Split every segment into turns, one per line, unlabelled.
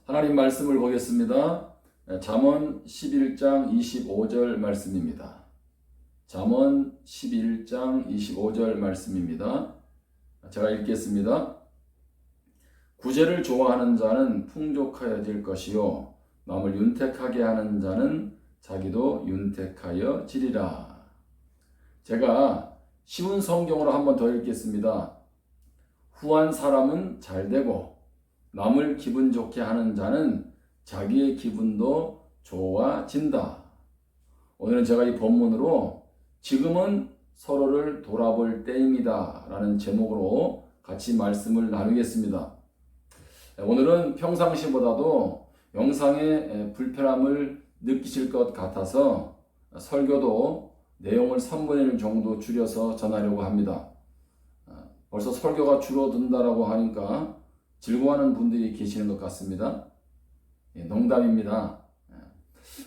하나님 말씀을 보겠습니다. 잠언 11장 25절 말씀입니다. 잠언 11장 25절 말씀입니다. 제가 읽겠습니다. 구제를 좋아하는 자는 풍족하여질 것이요 남을 윤택하게 하는 자는 자기도 윤택하여지리라. 제가 쉬운 성경으로 한 번 더 읽겠습니다. 후한 사람은 잘되고 남을 기분 좋게 하는 자는 자기의 기분도 좋아진다. 오늘은 제가 이 본문으로 지금은 서로를 돌아볼 때입니다 라는 제목으로 같이 말씀을 나누겠습니다. 오늘은 평상시보다도 영상에 불편함을 느끼실 것 같아서 설교도 내용을 3분의 1 정도 줄여서 전하려고 합니다. 벌써 설교가 줄어든다라고 하니까 즐거워하는 분들이 계시는 것 같습니다. 농담입니다.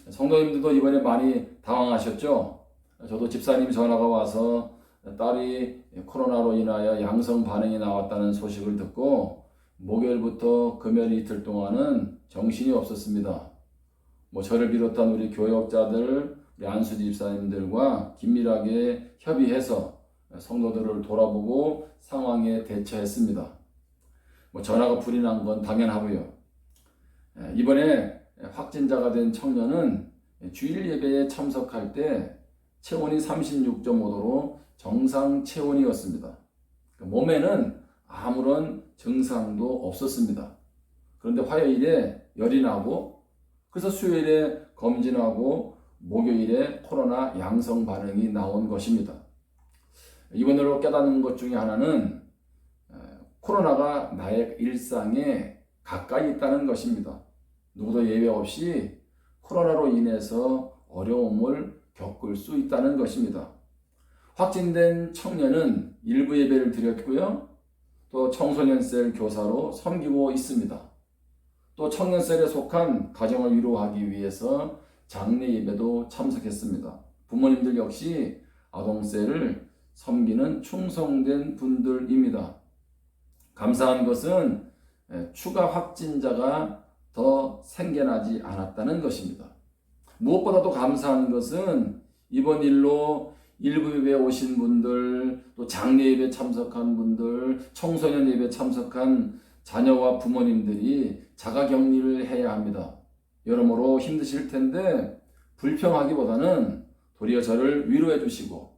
성도님들도 이번에 많이 당황하셨죠? 저도 집사님 전화가 와서 딸이 코로나로 인하여 양성 반응이 나왔다는 소식을 듣고 목요일부터 금요일 이틀 동안은 정신이 없었습니다. 저를 비롯한 우리 교역자들, 우리 안수 집사님들과 긴밀하게 협의해서 성도들을 돌아보고 상황에 대처했습니다. 전화가 불이 난 건 당연하고요. 이번에 확진자가 된 청년은 주일 예배에 참석할 때 체온이 36.5도로 정상 체온이었습니다. 몸에는 아무런 증상도 없었습니다. 그런데 화요일에 열이 나고 그래서 수요일에 검진하고 목요일에 코로나 양성 반응이 나온 것입니다. 이번으로 깨닫는 것 중에 하나는 코로나가 나의 일상에 가까이 있다는 것입니다. 누구도 예외 없이 코로나로 인해서 어려움을 겪을 수 있다는 것입니다. 확진된 청년은 일부 예배를 드렸고요. 또 청소년셀 교사로 섬기고 있습니다. 또 청년셀에 속한 가정을 위로하기 위해서 장례 예배도 참석했습니다. 부모님들 역시 아동셀을 섬기는 충성된 분들입니다. 감사한 것은 추가 확진자가 더 생겨나지 않았다는 것입니다. 무엇보다도 감사한 것은 이번 일로 일부 예배에 오신 분들, 또 장례 예배 참석한 분들, 청소년 예배 참석한 자녀와 부모님들이 자가격리를 해야 합니다. 여러모로 힘드실 텐데 불평하기보다는 도리어 저를 위로해 주시고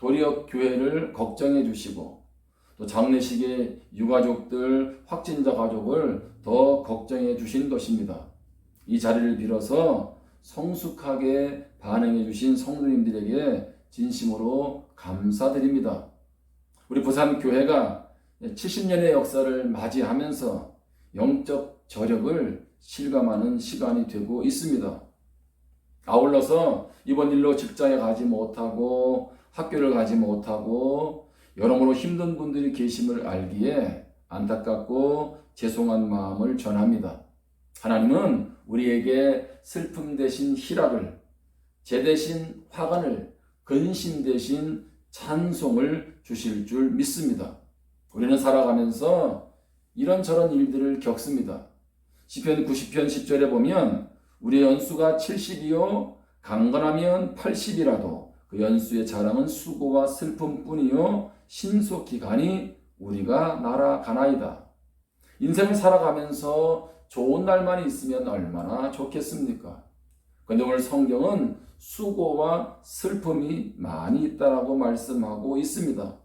도리어 교회를 걱정해 주시고 또 장례식의 유가족들, 확진자 가족을 더 걱정해 주신 것입니다. 이 자리를 빌어서 성숙하게 반응해 주신 성도님들에게 진심으로 감사드립니다. 우리 부산교회가 70년의 역사를 맞이하면서 영적 저력을 실감하는 시간이 되고 있습니다. 아울러서 이번 일로 직장에 가지 못하고 학교를 가지 못하고 여러모로 힘든 분들이 계심을 알기에 안타깝고 죄송한 마음을 전합니다. 하나님은 우리에게 슬픔 대신 희락을, 재 대신 화관을, 근심 대신 찬송을 주실 줄 믿습니다. 우리는 살아가면서 이런저런 일들을 겪습니다. 시편 90편 10절에 보면 우리의 연수가 70이요 강건하면 80이라도 그 연수의 자랑은 수고와 슬픔뿐이요 신속히 가니 우리가 날아가나이다. 인생을 살아가면서 좋은 날만 있으면 얼마나 좋겠습니까? 그런데 오늘 성경은 수고와 슬픔이 많이 있다라고 말씀하고 있습니다.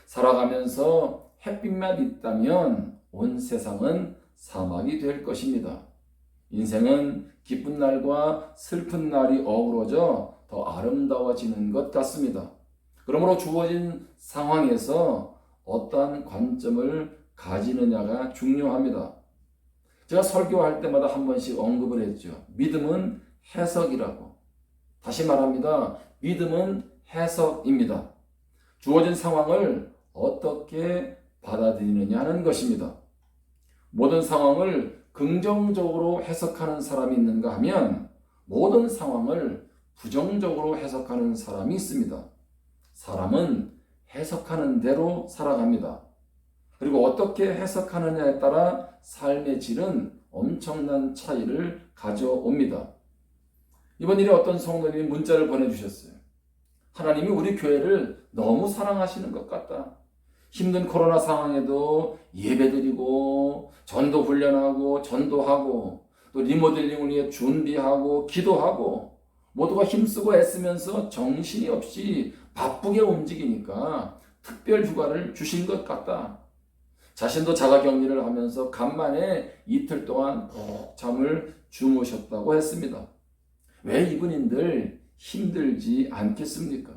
살아가면서 햇빛만 있다면 온 세상은 사막이 될 것입니다. 인생은 기쁜 날과 슬픈 날이 어우러져 더 아름다워지는 것 같습니다. 그러므로 주어진 상황에서 어떠한 관점을 가지느냐가 중요합니다. 제가 설교할 때마다 한 번씩 언급을 했죠. 믿음은 해석이라고. 다시 말합니다. 믿음은 해석입니다. 주어진 상황을 어떻게 받아들이느냐 하는 것입니다. 모든 상황을 긍정적으로 해석하는 사람이 있는가 하면 모든 상황을 부정적으로 해석하는 사람이 있습니다. 사람은 해석하는 대로 살아갑니다. 그리고 어떻게 해석하느냐에 따라 삶의 질은 엄청난 차이를 가져옵니다. 이번 일에 어떤 성도님이 문자를 보내주셨어요. 하나님이 우리 교회를 너무 사랑하시는 것 같다. 힘든 코로나 상황에도 예배드리고 전도 훈련하고 전도하고 또 리모델링을 위해 준비하고 기도하고 모두가 힘쓰고 애쓰면서 정신이 없이 바쁘게 움직이니까 특별 휴가를 주신 것 같다. 자신도 자가격리를 하면서 간만에 이틀 동안 푹 잠을 주무셨다고 했습니다. 왜 이분인들 힘들지 않겠습니까?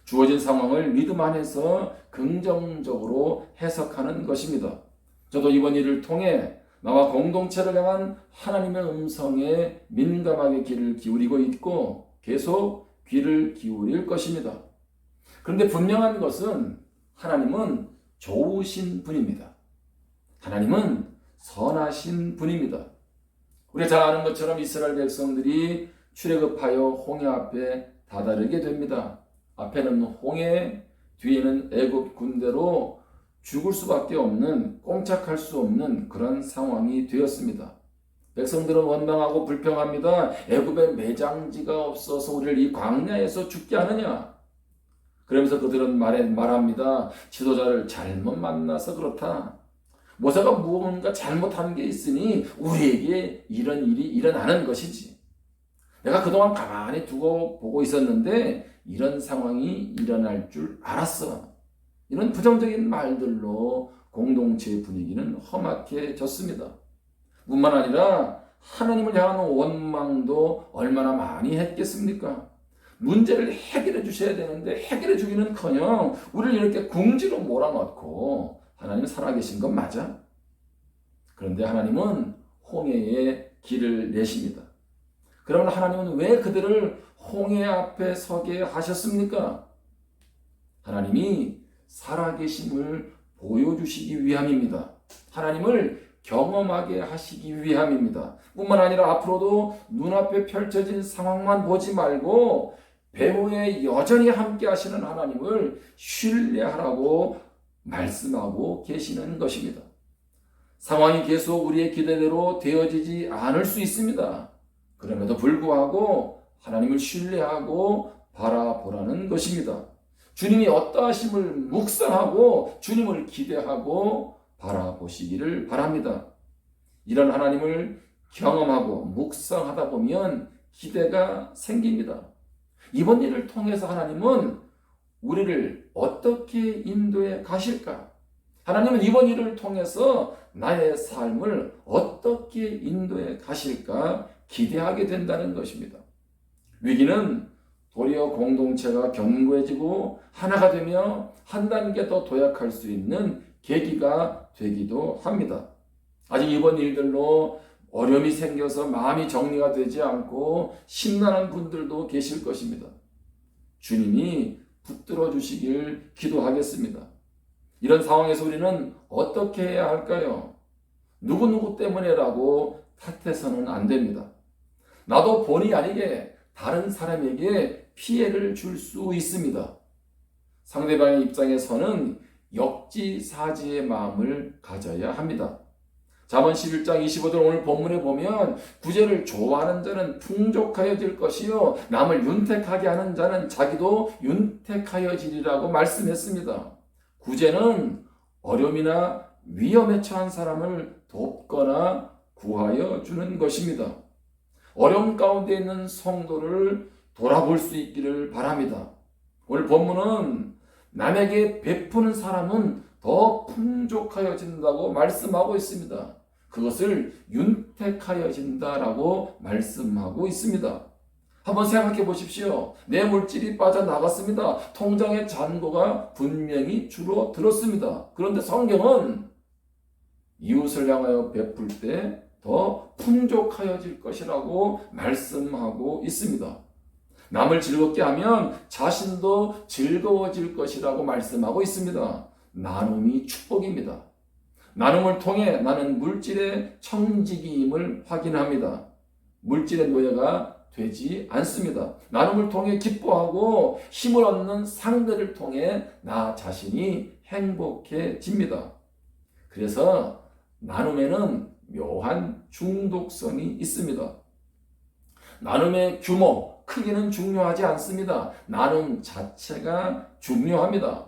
주어진 상황을 믿음 안에서 긍정적으로 해석하는 것입니다. 저도 이번 일을 통해 나와 공동체를 향한 하나님의 음성에 민감하게 귀를 기울이고 있고 계속 귀를 기울일 것입니다. 그런데 분명한 것은 하나님은 좋으신 분입니다. 하나님은 선하신 분입니다. 우리가 잘 아는 것처럼 이스라엘 백성들이 출애굽하여 홍해 앞에 다다르게 됩니다. 앞에는 홍해, 뒤에는 애굽 군대로 죽을 수밖에 없는, 꼼짝할 수 없는 그런 상황이 되었습니다. 백성들은 원망하고 불평합니다. 애굽에 매장지가 없어서 우리를 이 광야에서 죽게 하느냐? 그러면서 그들은 말합니다. 지도자를 잘못 만나서 그렇다. 모세가 무언가 잘못한 게 있으니 우리에게 이런 일이 일어나는 것이지. 내가 그동안 가만히 두고 보고 있었는데 이런 상황이 일어날 줄 알았어. 이런 부정적인 말들로 공동체의 분위기는 험악해졌습니다. 뿐만 아니라 하나님을 향한 원망도 얼마나 많이 했겠습니까? 문제를 해결해 주셔야 되는데 해결해 주기는커녕 우리를 이렇게 궁지로 몰아넣고 하나님 살아계신 건 맞아? 그런데 하나님은 홍해에 길을 내십니다. 그러면 하나님은 왜 그들을 홍해 앞에 서게 하셨습니까? 하나님이 살아계심을 보여주시기 위함입니다. 하나님을 경험하게 하시기 위함입니다. 뿐만 아니라 앞으로도 눈앞에 펼쳐진 상황만 보지 말고 배후에 여전히 함께 하시는 하나님을 신뢰하라고 말씀하고 계시는 것입니다. 상황이 계속 우리의 기대대로 되어지지 않을 수 있습니다. 그럼에도 불구하고 하나님을 신뢰하고 바라보라는 것입니다. 주님이 어떠하심을 묵상하고 주님을 기대하고 바라보시기를 바랍니다. 이런 하나님을 경험하고 묵상하다 보면 기대가 생깁니다. 이번 일을 통해서 하나님은 우리를 어떻게 인도해 가실까? 하나님은 이번 일을 통해서 나의 삶을 어떻게 인도해 가실까 기대하게 된다는 것입니다. 위기는 도리어 공동체가 견고해지고 하나가 되며 한 단계 더 도약할 수 있는 계기가 되기도 합니다. 아직 이번 일들로 어려움이 생겨서 마음이 정리가 되지 않고 심란한 분들도 계실 것입니다. 주님이 붙들어 주시길 기도하겠습니다. 이런 상황에서 우리는 어떻게 해야 할까요? 누구누구 때문에라고 탓해서는 안 됩니다. 나도 본의 아니게 다른 사람에게 피해를 줄 수 있습니다. 상대방의 입장에서는 역지사지의 마음을 가져야 합니다. 잠언 11장 25절 오늘 본문에 보면 구제를 좋아하는 자는 풍족하여질 것이요 남을 윤택하게 하는 자는 자기도 윤택하여지리라고 말씀했습니다. 구제는 어려움이나 위험에 처한 사람을 돕거나 구하여 주는 것입니다. 어려움 가운데 있는 성도를 돌아볼 수 있기를 바랍니다. 오늘 본문은 남에게 베푸는 사람은 더 풍족하여진다고 말씀하고 있습니다. 그것을 윤택하여진다라고 말씀하고 있습니다. 한번 생각해 보십시오. 내 물질이 빠져나갔습니다. 통장의 잔고가 분명히 줄어들었습니다. 그런데 성경은 이웃을 향하여 베풀 때 더 풍족하여질 것이라고 말씀하고 있습니다. 남을 즐겁게 하면 자신도 즐거워질 것이라고 말씀하고 있습니다. 나눔이 축복입니다. 나눔을 통해 나는 물질의 청지기임을 확인합니다. 물질의 노예가 되지 않습니다. 나눔을 통해 기뻐하고 힘을 얻는 상대를 통해 나 자신이 행복해집니다. 그래서 나눔에는 묘한 중독성이 있습니다. 나눔의 규모, 크기는 중요하지 않습니다. 나눔 자체가 중요합니다.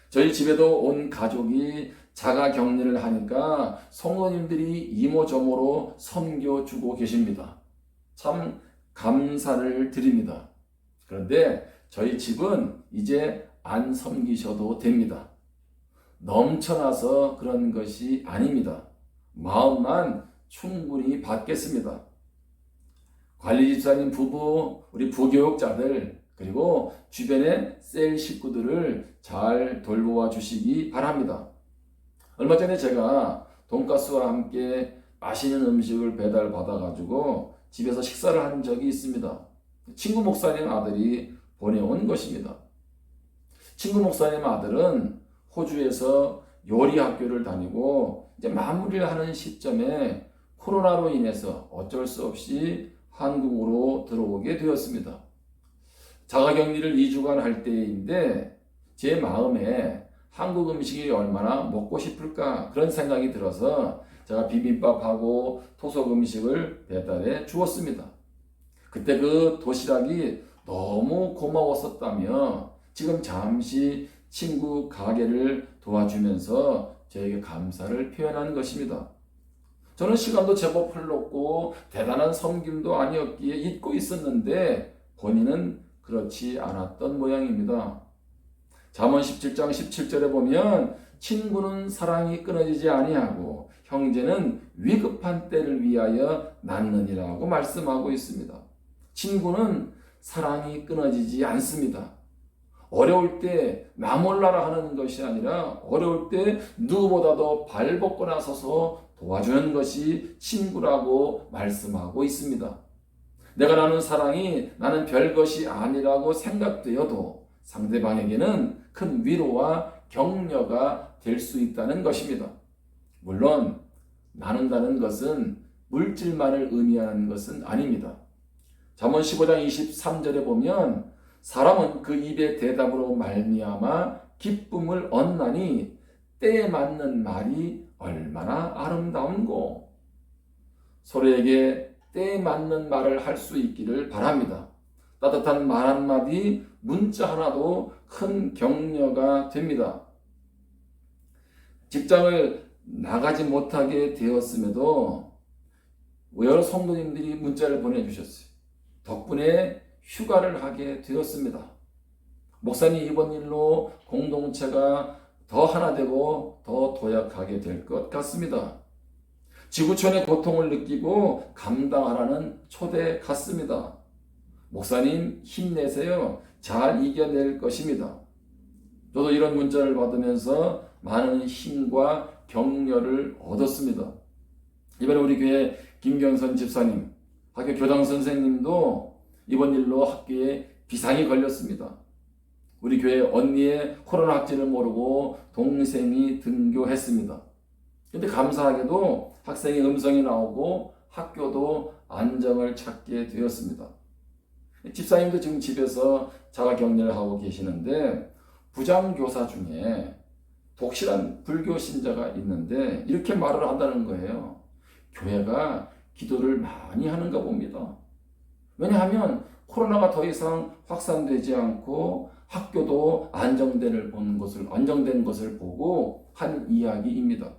저희 집에도 온 가족이 자가 격리를 하니까 성도님들이 이모저모로 섬겨주고 계십니다. 참 감사를 드립니다. 그런데 저희 집은 이제 안 섬기셔도 됩니다. 넘쳐나서 그런 것이 아닙니다. 마음만 충분히 받겠습니다. 관리집사님 부부, 우리 부교육자들, 그리고 주변의 셀 식구들을 잘 돌보아 주시기 바랍니다. 얼마 전에 제가 돈가스와 함께 맛있는 음식을 배달받아가지고 집에서 식사를 한 적이 있습니다. 친구 목사님 아들이 보내온 것입니다. 친구 목사님 아들은 호주에서 요리 학교를 다니고 이제 마무리를 하는 시점에 코로나로 인해서 어쩔 수 없이 한국으로 들어오게 되었습니다. 자가격리를 2주간 할 때인데 제 마음에 한국 음식이 얼마나 먹고 싶을까 그런 생각이 들어서 제가 비빔밥하고 토속 음식을 배달해 주었습니다. 그때 그 도시락이 너무 고마웠었다며 지금 잠시 친구 가게를 도와주면서 저에게 감사를 표현한 것입니다. 저는 시간도 제법 흘렀고 대단한 섬김도 아니었기에 잊고 있었는데 본인은 그렇지 않았던 모양입니다. 잠언 17장 17절에 보면 친구는 사랑이 끊어지지 아니하고 형제는 위급한 때를 위하여 낳느니라고 말씀하고 있습니다. 친구는 사랑이 끊어지지 않습니다. 어려울 때 나 몰라라 하는 것이 아니라 어려울 때 누구보다도 발벗고 나서서 도와주는 것이 친구라고 말씀하고 있습니다. 내가 나눈 사랑이 나는 별것이 아니라고 생각되어도 상대방에게는 큰 위로와 격려가 될 수 있다는 것입니다. 물론 나눈다는 것은 물질만을 의미하는 것은 아닙니다. 잠언 15장 23절에 보면 사람은 그 입의 대답으로 말미암아 기쁨을 얻나니 때에 맞는 말이 얼마나 아름다운고. 서로에게 때에 맞는 말을 할 수 있기를 바랍니다. 따뜻한 말 한마디, 문자 하나도 큰 격려가 됩니다. 직장을 나가지 못하게 되었음에도 여러 성도님들이 문자를 보내주셨어요. 덕분에 휴가를 하게 되었습니다. 목사님 이번 일로 공동체가 더 하나 되고 더 도약하게 될 것 같습니다. 지구촌의 고통을 느끼고 감당하라는 초대 같습니다. 목사님 힘내세요. 잘 이겨낼 것입니다. 저도 이런 문자를 받으면서 많은 힘과 격려를 얻었습니다. 이번에 우리 교회 김경선 집사님, 학교 교장 선생님도 이번 일로 학교에 비상이 걸렸습니다. 우리 교회 언니의 코로나 확진을 모르고 동생이 등교했습니다. 근데 감사하게도 학생의 음성이 나오고 학교도 안정을 찾게 되었습니다. 집사님도 지금 집에서 자가격리를 하고 계시는데 부장교사 중에 독실한 불교 신자가 있는데 이렇게 말을 한다는 거예요. 교회가 기도를 많이 하는가 봅니다. 왜냐하면 코로나가 더 이상 확산되지 않고 학교도 안정된 것을 보고 한 이야기입니다.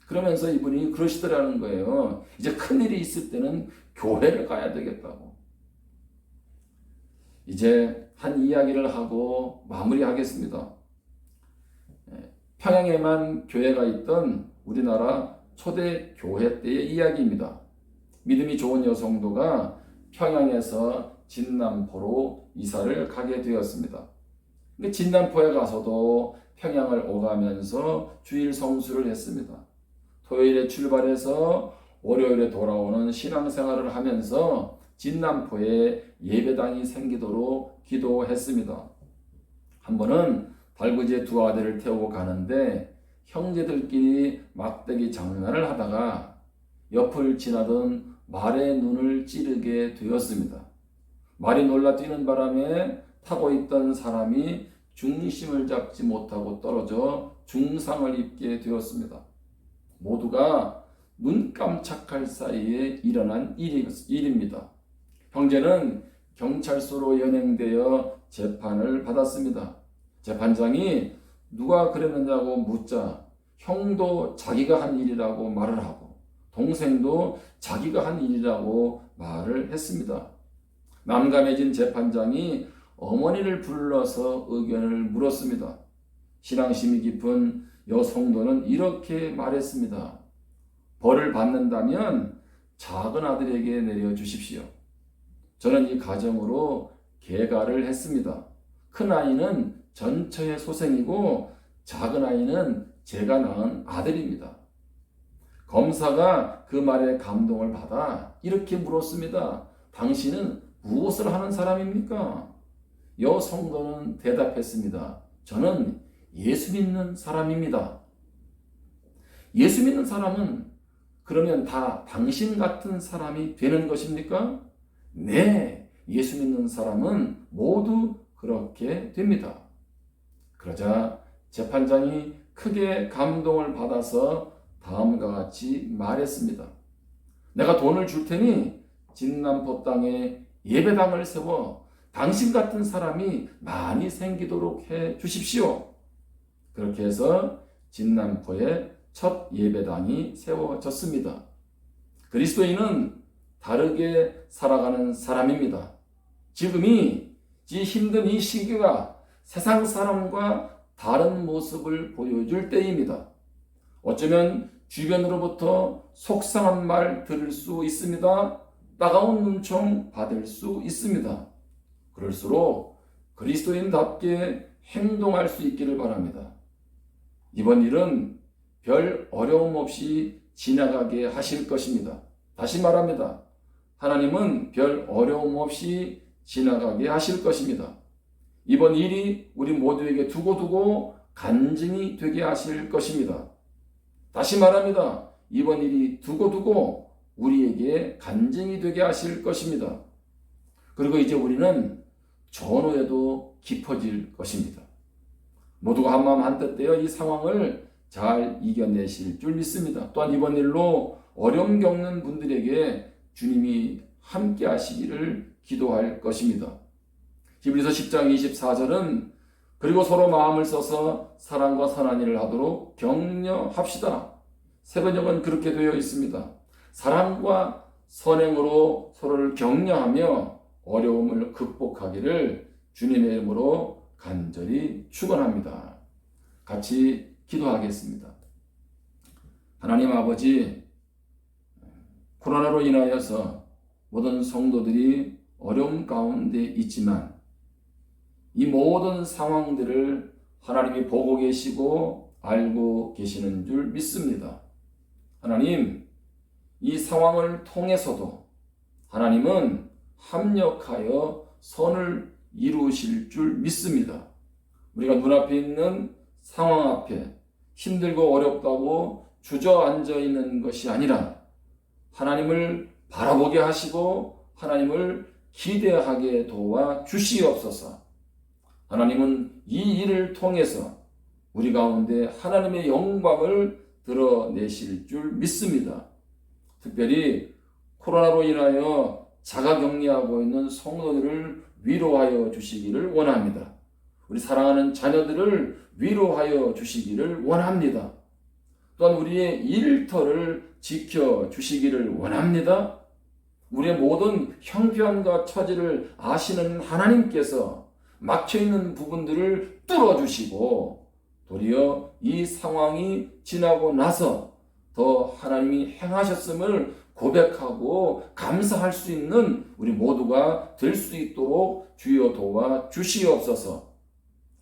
그러면서 이분이 그러시더라는 거예요. 이제 큰일이 있을 때는 교회를 가야 되겠다고. 이제 한 이야기를 하고 마무리하겠습니다. 평양에만 교회가 있던 우리나라 초대 교회 때의 이야기입니다. 믿음이 좋은 여성도가 평양에서 진남포로 이사를 가게 되었습니다. 진남포에 가서도 평양을 오가면서 주일 성수를 했습니다. 토요일에 출발해서 월요일에 돌아오는 신앙생활을 하면서 진남포에 예배당이 생기도록 기도했습니다. 한 번은 달구지에 두 아들을 태우고 가는데 형제들끼리 막대기 장난을 하다가 옆을 지나던 말의 눈을 찌르게 되었습니다. 말이 놀라 뛰는 바람에 타고 있던 사람이 중심을 잡지 못하고 떨어져 중상을 입게 되었습니다. 모두가 눈 깜짝할 사이에 일어난 일입니다. 형제는 경찰서로 연행되어 재판을 받았습니다. 재판장이 누가 그랬느냐고 묻자 형도 자기가 한 일이라고 말을 하고 동생도 자기가 한 일이라고 말을 했습니다. 난감해진 재판장이 어머니를 불러서 의견을 물었습니다. 신앙심이 깊은 여성도는 이렇게 말했습니다. 벌을 받는다면 작은 아들에게 내려주십시오. 저는 이 가정으로 개가를 했습니다. 큰 아이는 전처의 소생이고 작은 아이는 제가 낳은 아들입니다. 검사가 그 말에 감동을 받아 이렇게 물었습니다. 당신은 무엇을 하는 사람입니까? 여성도는 대답했습니다. 저는 예수 믿는 사람입니다. 예수 믿는 사람은 그러면 다 당신 같은 사람이 되는 것입니까? 네, 예수 믿는 사람은 모두 그렇게 됩니다. 그러자 재판장이 크게 감동을 받아서 다음과 같이 말했습니다. 내가 돈을 줄 테니 진남포 땅에 예배당을 세워 당신 같은 사람이 많이 생기도록 해 주십시오. 그렇게 해서 진남포에 첫 예배당이 세워졌습니다. 그리스도인은 다르게 살아가는 사람입니다. 지금이 힘든 이 시기가 세상 사람과 다른 모습을 보여줄 때입니다. 어쩌면 주변으로부터 속상한 말 들을 수 있습니다. 따가운 눈총 받을 수 있습니다. 그럴수록 그리스도인답게 행동할 수 있기를 바랍니다. 이번 일은 별 어려움 없이 지나가게 하실 것입니다. 다시 말합니다. 하나님은 별 어려움 없이 지나가게 하실 것입니다. 이번 일이 우리 모두에게 두고두고 간증이 되게 하실 것입니다. 다시 말합니다. 이번 일이 두고두고 우리에게 간증이 되게 하실 것입니다. 그리고 이제 우리는 전후에도 깊어질 것입니다. 모두가 한마음 한뜻 되어 이 상황을 잘 이겨내실 줄 믿습니다. 또한 이번 일로 어려움 겪는 분들에게 주님이 함께 하시기를 기도할 것입니다. 히브리서 10장 24절은 그리고 서로 마음을 써서 사랑과 선한 일을 하도록 격려합시다. 새 번역은 그렇게 되어 있습니다. 사랑과 선행으로 서로를 격려하며 어려움을 극복하기를 주님의 이름으로 간절히 축원합니다. 같이 기도하겠습니다. 하나님 아버지, 코로나로 인하여서 모든 성도들이 어려움 가운데 있지만 이 모든 상황들을 하나님이 보고 계시고 알고 계시는 줄 믿습니다. 하나님, 이 상황을 통해서도 하나님은 합력하여 선을 이루실 줄 믿습니다. 우리가 눈앞에 있는 상황 앞에 힘들고 어렵다고 주저앉아 있는 것이 아니라 하나님을 바라보게 하시고 하나님을 기대하게 도와 주시옵소서. 하나님은 이 일을 통해서 우리 가운데 하나님의 영광을 드러내실 줄 믿습니다. 특별히 코로나로 인하여 자가격리하고 있는 성도들을 위로하여 주시기를 원합니다. 우리 사랑하는 자녀들을 위로하여 주시기를 원합니다. 또한 우리의 일터를 지켜주시기를 원합니다. 우리의 모든 형편과 처지를 아시는 하나님께서 막혀있는 부분들을 뚫어주시고 도리어 이 상황이 지나고 나서 더 하나님이 행하셨음을 고백하고 감사할 수 있는 우리 모두가 될 수 있도록 주여 도와 주시옵소서.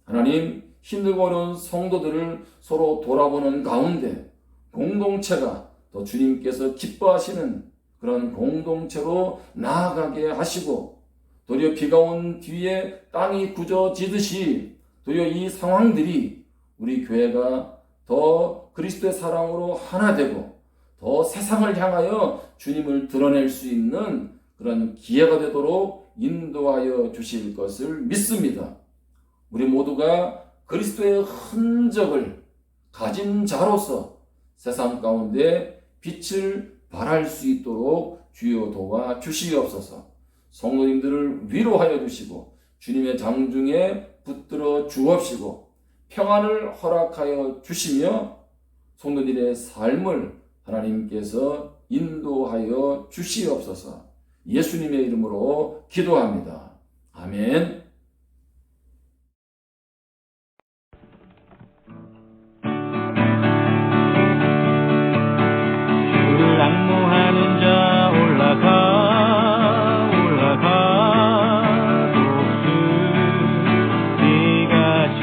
하나님, 힘들고 어려운 성도들을 서로 돌아보는 가운데 공동체가 더 주님께서 기뻐하시는 그런 공동체로 나아가게 하시고 도리어 비가 온 뒤에 땅이 굳어지듯이 도리어 이 상황들이 우리 교회가 더 그리스도의 사랑으로 하나 되고 더 세상을 향하여 주님을 드러낼 수 있는 그런 기회가 되도록 인도하여 주실 것을 믿습니다. 우리 모두가 그리스도의 흔적을 가진 자로서 세상 가운데 빛을 발할 수 있도록 주여 도와 주시옵소서. 성도님들을 위로하여 주시고 주님의 장중에 붙들어 주옵시고 평안을 허락하여 주시며 성도들의 삶을 하나님께서 인도하여 주시옵소서. 예수님의 이름으로 기도합니다. 아멘.
주를 앙모하는 자 올라가 독수리같이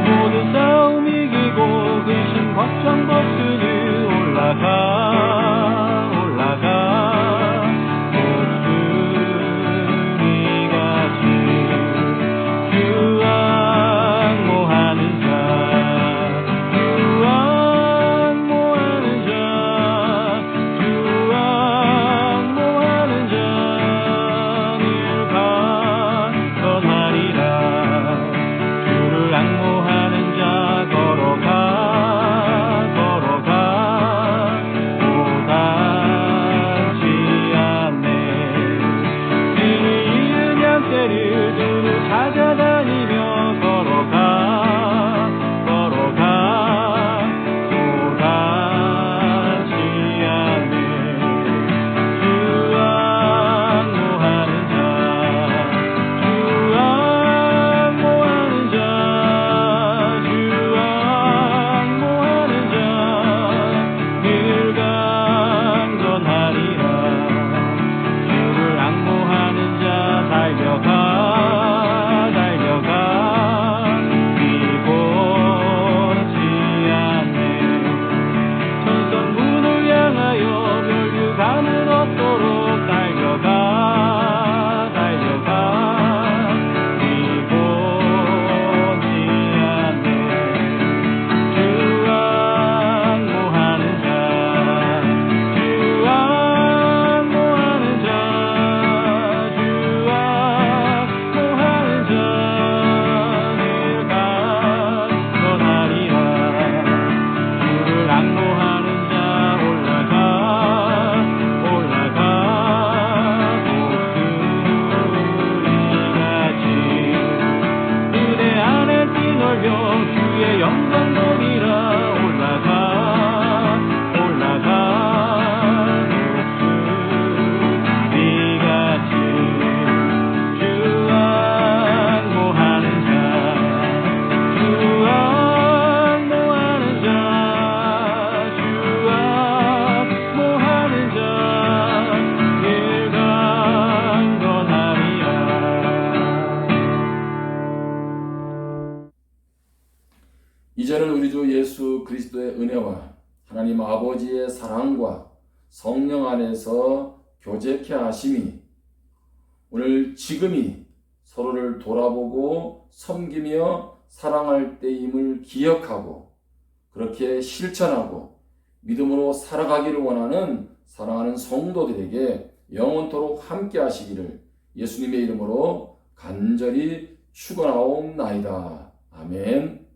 모든 싸움 이기고 근심 걱정 벗으니 올라가
이제는 우리 주 예수 그리스도의 은혜와 하나님 아버지의 사랑과 성령 안에서 교제케 하심이 오늘 지금이 서로를 돌아보고 섬기며 사랑할 때임을 기억하고 그렇게 실천하고 믿음으로 살아가기를 원하는 사랑하는 성도들에게 영원토록 함께 하시기를 예수님의 이름으로 간절히 축원하옵나이다. 아멘.